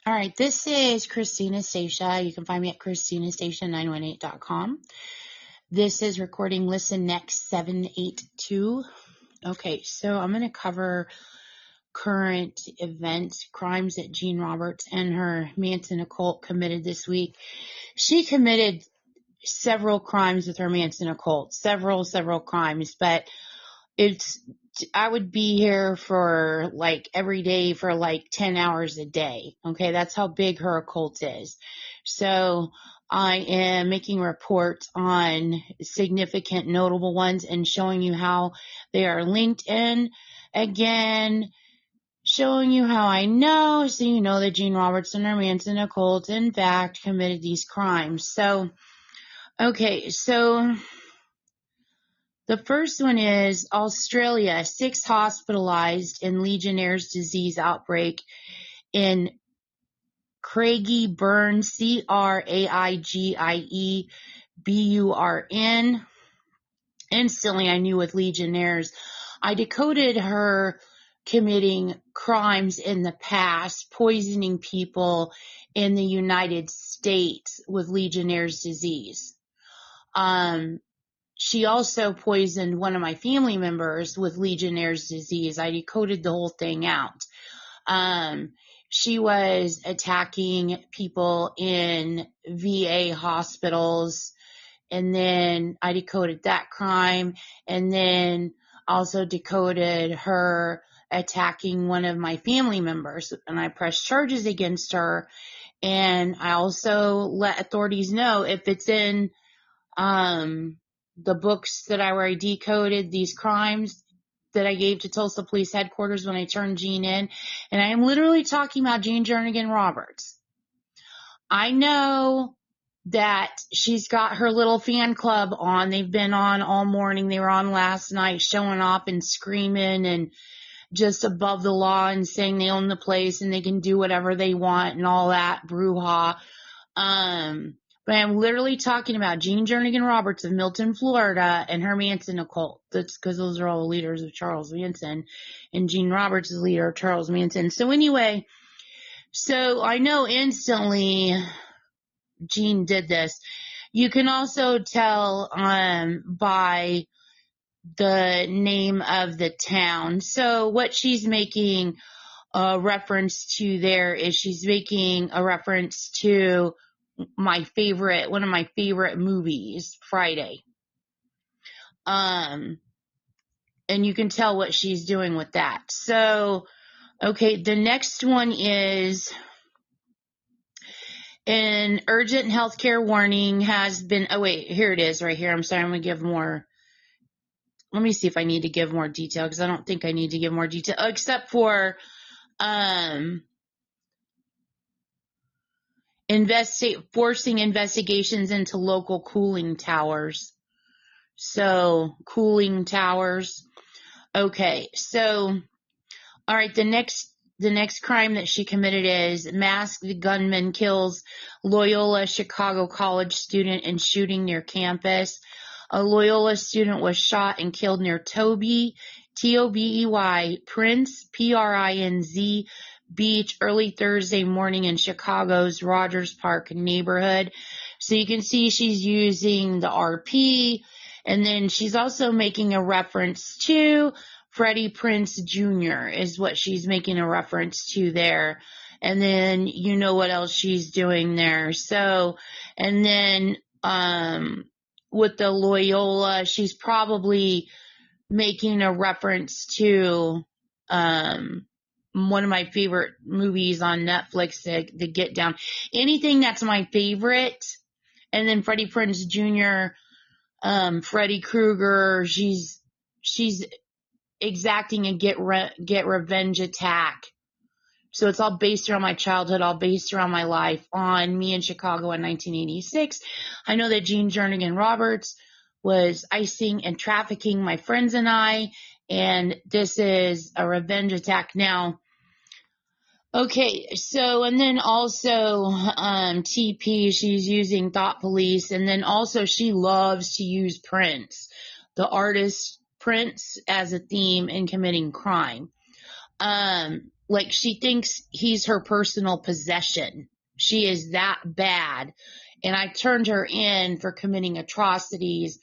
All right, this is Christina Stacia. You can find me at ChristinaStacia918.com. This is recording Listen Next 782. Okay, so I'm going to cover current events, crimes that Jean Roberts and her Manson occult committed this week. She committed several crimes with her Manson occult, several crimes, but I would be here for like every day for like 10 hours a day. Okay, that's how big her occult is. So I am making reports on significant notable ones and showing you how they are linked in. Again, showing you how I know, so you know that Jean Roberts and her Manson occult in fact committed these crimes. So, okay, so the first one is Australia, 6 hospitalized in Legionnaires Disease outbreak in Craigieburn, Craigieburn. Instantly, I knew with Legionnaires. I decoded her committing crimes in the past, poisoning people in the United States with Legionnaires Disease. She also poisoned one of my family members with Legionnaires' disease. I decoded the whole thing out. She was attacking people in VA hospitals, and then I decoded that crime, and then also decoded her attacking one of my family members, and I pressed charges against her, and I also let authorities know if it's in the books that I already decoded, these crimes that I gave to Tulsa Police Headquarters when I turned Jean in. And I am literally talking about Jean Jernigan Roberts. I know that she's got her little fan club on. They've been on all morning. They were on last night showing off and screaming and just above the law and saying they own the place and they can do whatever they want and all that brouhaha. But I'm literally talking about Jean Jernigan Roberts of Milton, Florida, and her Manson occult. That's because those are all the leaders of Charles Manson, and Jean Roberts is the leader of Charles Manson. So anyway, so I know instantly Jean did this. You can also tell by the name of the town. So what she's making a reference to there is she's making a reference to one of my favorite movies, Friday. And you can tell what she's doing with that. So, okay, the next one is an urgent healthcare warning has been, oh wait, here it is right here. I'm sorry, I'm going to give more. Let me see if I need to give more detail, because I don't think I need to give more detail, except for, forcing investigations into local cooling towers. So, cooling towers. Okay, so, all right, the next crime that she committed is masked gunman kills Loyola Chicago College student in shooting near campus. A Loyola student was shot and killed near Tobey, T-O-B-E-Y, Prince, P-R-I-N-Z, Beach early Thursday morning in Chicago's Rogers Park neighborhood. So you can see she's using the RP, and then she's also making a reference to Freddie Prinze Jr. is what she's making a reference to there. And then you know what else she's doing there. So, and then with the Loyola, she's probably making a reference to one of my favorite movies on Netflix, the Get Down. Anything that's my favorite. And then Freddie Prinze Jr., Freddy Krueger, she's exacting a get revenge attack. So it's all based around my childhood, all based around my life on me in Chicago in 1986. I know that Jean Jernigan Roberts was icing and trafficking my friends and I, and this is a revenge attack. Now, okay, so, and then also, TP, she's using Thought Police, and then also she loves to use Prince, the artist Prince, as a theme in committing crime. Like, she thinks he's her personal possession. She is that bad. And I turned her in for committing atrocities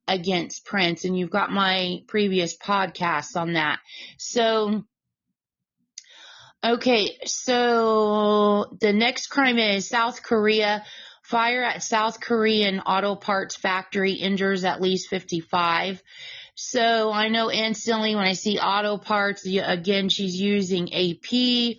against Prince. And you've got my previous podcasts on that. So, okay. So the next crime is South Korea. Fire at South Korean auto parts factory injures at least 55. So I know instantly when I see auto parts, again, she's using AP.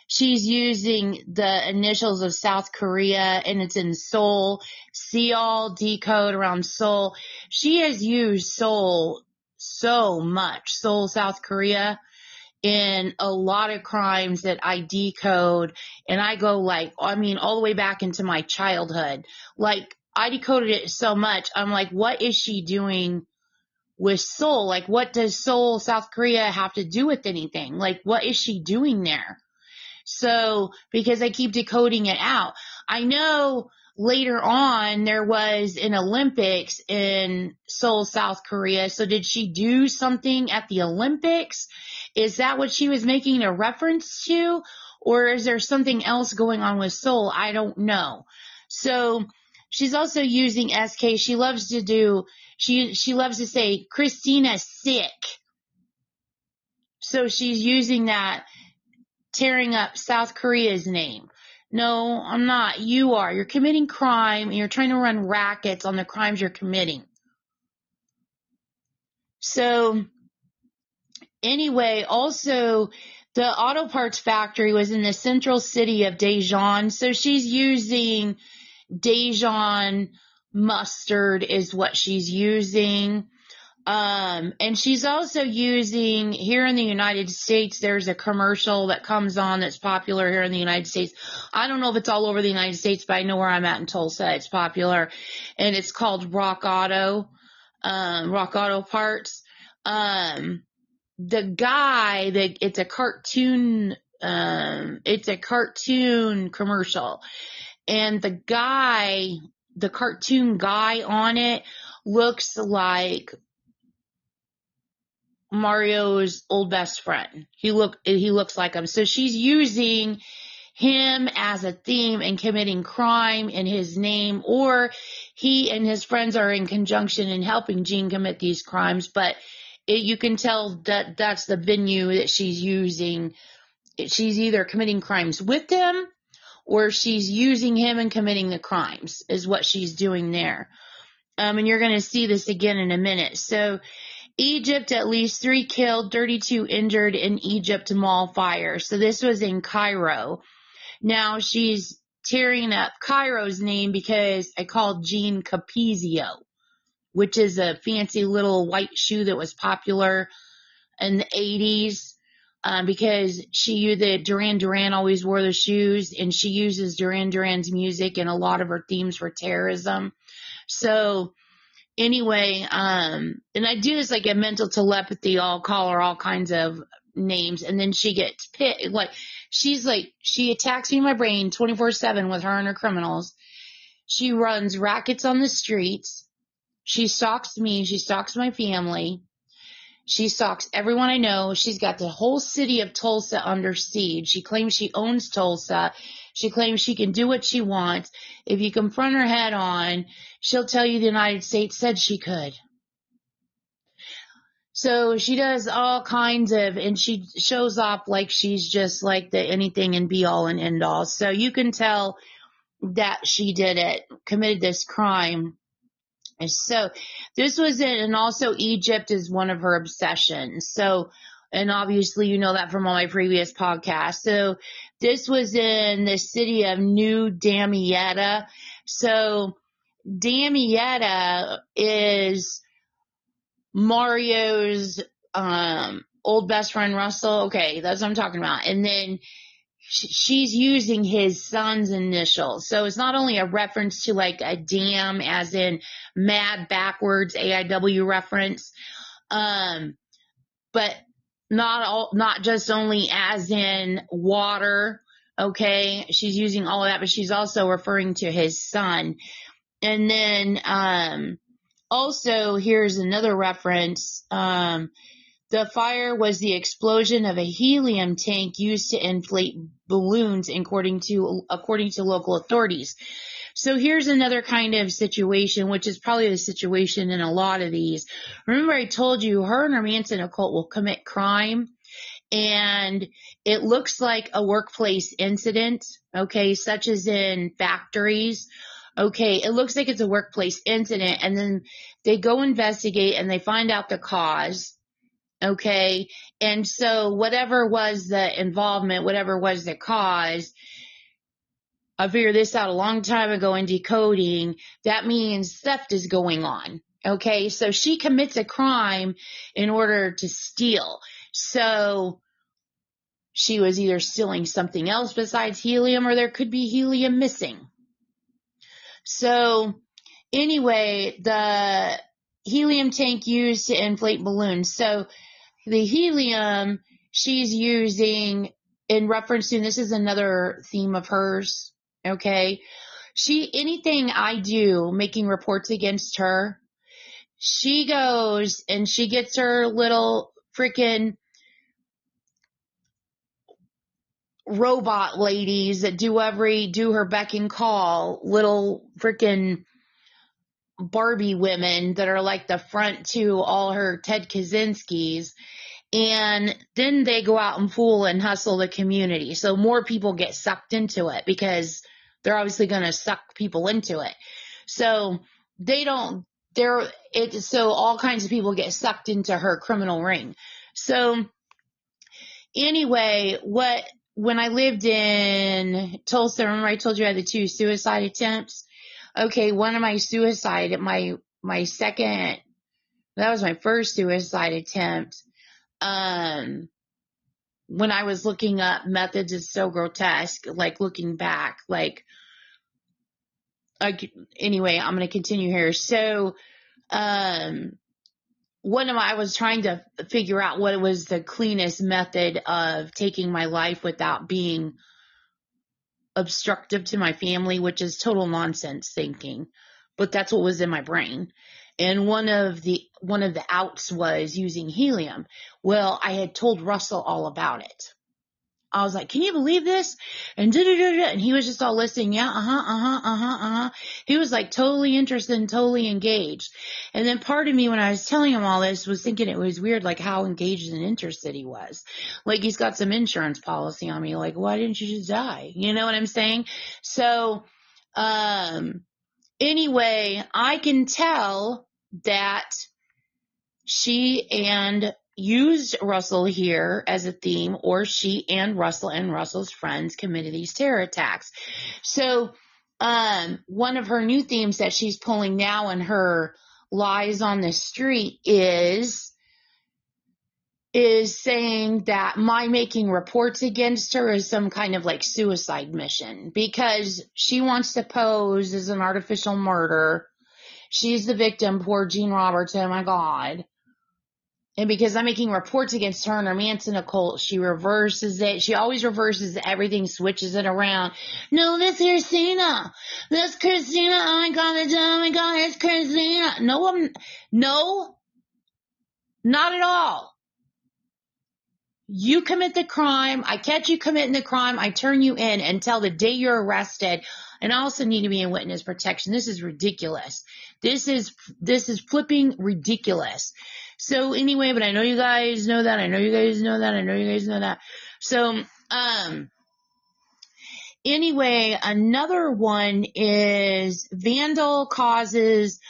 She's using the initials of South Korea, and it's in Seoul. Seoul, decode around Seoul. She has used Seoul so much, Seoul, South Korea, in a lot of crimes that I decode. And I go all the way back into my childhood. Like, I decoded it so much. I'm like, what is she doing with Seoul? Like, what does Seoul, South Korea have to do with anything? Like, what is she doing there? So, because I keep decoding it out. I know later on there was an Olympics in Seoul, South Korea. So did she do something at the Olympics? Is that what she was making a reference to? Or is there something else going on with Seoul? I don't know. So she's also using SK. She loves to say, Christina's sick. So she's using that, tearing up South Korea's name. No, I'm not. You are. You're committing crime, and you're trying to run rackets on the crimes you're committing. So, anyway, also, the auto parts factory was in the central city of Daejeon. So she's using Daejeon mustard is what she's using. And she's also using, here in the United States, there's a commercial that comes on that's popular here in the United States. I don't know if it's all over the United States, but I know where I'm at in Tulsa, it's popular. And it's called Rock Auto Parts. The guy, it's a cartoon commercial. And the cartoon guy on it looks like Mario's old best friend. He looks like him. So she's using him as a theme and committing crime in his name, or he and his friends are in conjunction in helping Jean commit these crimes. But you can tell that that's the venue that she's using. She's either committing crimes with him, or she's using him and committing the crimes is what she's doing there. And you're going to see this again in a minute. So Egypt, at least 3 killed, 32 injured in Egypt mall fire. So this was in Cairo. Now she's tearing up Cairo's name because I called Jean Capizio, which is a fancy little white shoe that was popular in the 80s. Because the Duran Duran always wore the shoes, and she uses Duran Duran's music in a lot of her themes for terrorism. So anyway, and I do this like a mental telepathy. I'll call her all kinds of names, and then she gets pit. She attacks me in my brain 24/7 with her and her criminals. She runs rackets on the streets. She stalks me. She stalks my family. She stalks everyone I know. She's got the whole city of Tulsa under siege. She claims she owns Tulsa. She claims she can do what she wants. If you confront her head on, she'll tell you the United States said she could. So she does all kinds of, and she shows off like she's just like the anything and be all and end all. So you can tell that she committed this crime. So this was it, and also Egypt is one of her obsessions. So, and obviously you know that from all my previous podcasts. So this was in the city of New Damietta. So Damietta is Mario's old best friend Russell. Okay, that's what I'm talking about. And then she's using his son's initials. So it's not only a reference to like a dam as in mad backwards AIW reference, but not just only as in water. Okay. She's using all of that, but she's also referring to his son. And then, also here's another reference. The fire was the explosion of a helium tank used to inflate balloons, according to local authorities. So here's another kind of situation, which is probably the situation in a lot of these. Remember I told you her and her Manson occult will commit crime, and it looks like a workplace incident, okay, such as in factories. Okay, it looks like it's a workplace incident, and then they go investigate and they find out the cause. Okay, and so whatever was the involvement, whatever was the cause, I figured this out a long time ago in decoding, that means theft is going on. Okay, so she commits a crime in order to steal. So she was either stealing something else besides helium, or there could be helium missing. So anyway, the helium tank used to inflate balloons. So the helium she's using in reference to, this is another theme of hers, okay? Anything I do making reports against her, she goes and she gets her little freaking robot ladies that do her beck and call, little freaking Barbie women that are like the front to all her Ted Kaczynski's. And then they go out and fool and hustle the community. So more people get sucked into it because they're obviously going to suck people into it. So so all kinds of people get sucked into her criminal ring. So anyway, when I lived in Tulsa, remember I told you I had the 2 suicide attempts? Okay, one of my suicide, that was my first suicide attempt. When I was looking up methods, it's so grotesque, like looking back, anyway, I'm going to continue here. So, I was trying to figure out what was the cleanest method of taking my life without being obstructive to my family, which is total nonsense thinking, but that's what was in my brain. And one of the outs was using helium. Well, I had told Russell all about it. I was like, can you believe this? And and he was just all listening. Yeah, He was like totally interested and totally engaged. And then part of me, when I was telling him all this, was thinking it was weird, like how engaged and interested he was. Like he's got some insurance policy on me. Like, why didn't you just die? You know what I'm saying? So, anyway, I can tell that she used Russell here as a theme, or she and Russell and Russell's friends committed these terror attacks. So, one of her new themes that she's pulling now in her lies on the street is saying that my making reports against her is some kind of like suicide mission, because she wants to pose as an artificial murder. She's the victim, poor Gene Roberts, oh my God. And because I'm making reports against her and her Manson occult, she reverses it. She always reverses everything, switches it around. No, that's Christina. That's Christina. Oh my God, it's Christina. No, not at all. You commit the crime. I catch you committing the crime. I turn you in until the day you're arrested. And I also need to be in witness protection. This is ridiculous. This is flipping ridiculous. So anyway, but I know you guys know that. I know you guys know that. I know you guys know that. So, anyway, another one is vandal causes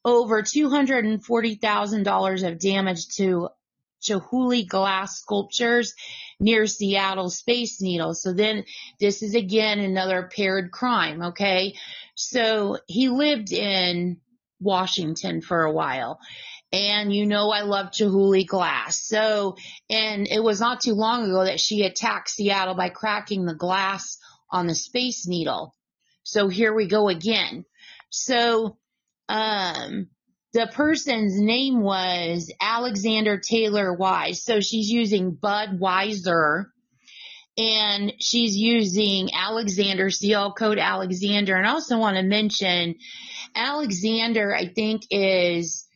over $240,000 of damage to Chihuly Glass sculptures near Seattle Space Needle. So then this is again another paired crime, okay? So he lived in Washington for a while. And you know I love Chihuly Glass. So, and it was not too long ago that she attacked Seattle by cracking the glass on the Space Needle. So here we go again. So, the person's name was Alexander Taylor Wise. So she's using Budweiser, and she's using Alexander, CL code Alexander. And I also want to mention Alexander, I think, is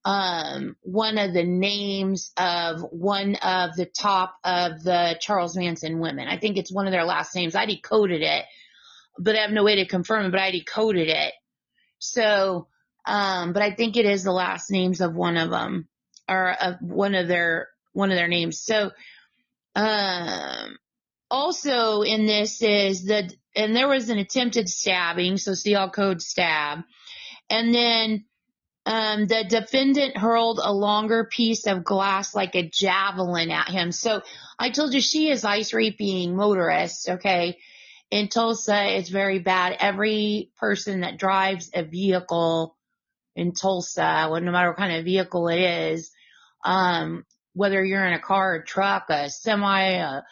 one of the names of one of the top of the Charles Manson women. I think it's one of their last names. I decoded it, but I have no way to confirm it, but I decoded it. So, but I think it is the last names of one of them, or of one of their names. So, also in this is and there was an attempted stabbing, so CL code stab. And then, the defendant hurled a longer piece of glass like a javelin at him. So I told you she is ice raping motorists, okay? In Tulsa, it's very bad. Every person that drives a vehicle in Tulsa, well, no matter what kind of vehicle it is, whether you're in a car, a truck, a semi, a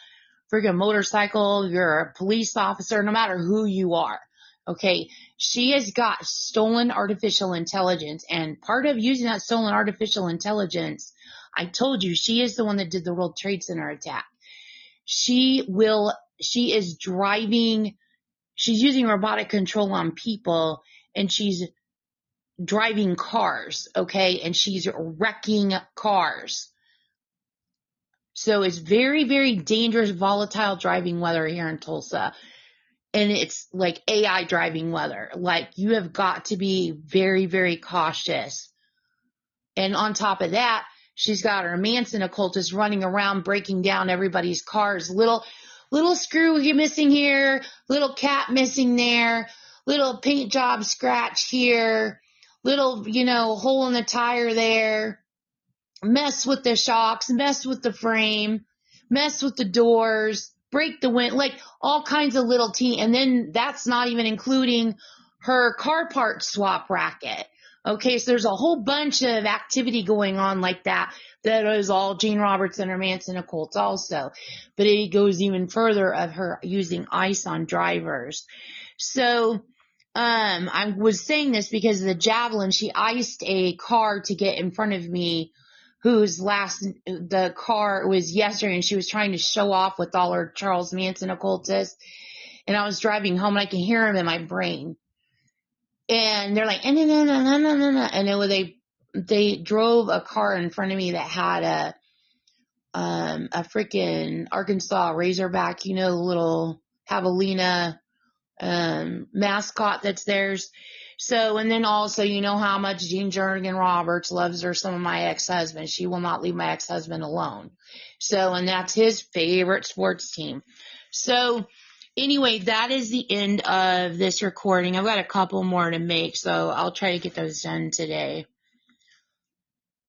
freaking motorcycle, you're a police officer, no matter who you are, okay, she has got stolen artificial intelligence. And part of using that stolen artificial intelligence, I told you, she is the one that did the World Trade Center attack. She is driving, she's using robotic control on people, and she's driving cars, okay, and she's wrecking cars. So it's very, very dangerous, volatile driving weather here in Tulsa. And it's like AI driving weather. Like, you have got to be very, very cautious. And on top of that, she's got her Manson occultist running around breaking down everybody's cars. Little screw missing here, little cat missing there, little paint job scratch here, little, hole in the tire there. Mess with the shocks, mess with the frame, mess with the doors, break the wind, like all kinds of little and then that's not even including her car part swap racket. Okay, so there's a whole bunch of activity going on like that is all Jane Roberts and her Manson occults also. But it goes even further of her using ice on drivers. So I was saying this because of the javelin. She iced a car to get in front of me, the car was yesterday, and she was trying to show off with all her Charles Manson occultists. And I was driving home, and I can hear them in my brain. And they're like, no. And they drove a car in front of me that had a freaking Arkansas Razorback, the little javelina mascot that's theirs. So, and then also, how much Jean Jernigan Roberts loves some of my ex-husband. She will not leave my ex-husband alone. So, and that's his favorite sports team. So, anyway, that is the end of this recording. I've got a couple more to make, so I'll try to get those done today.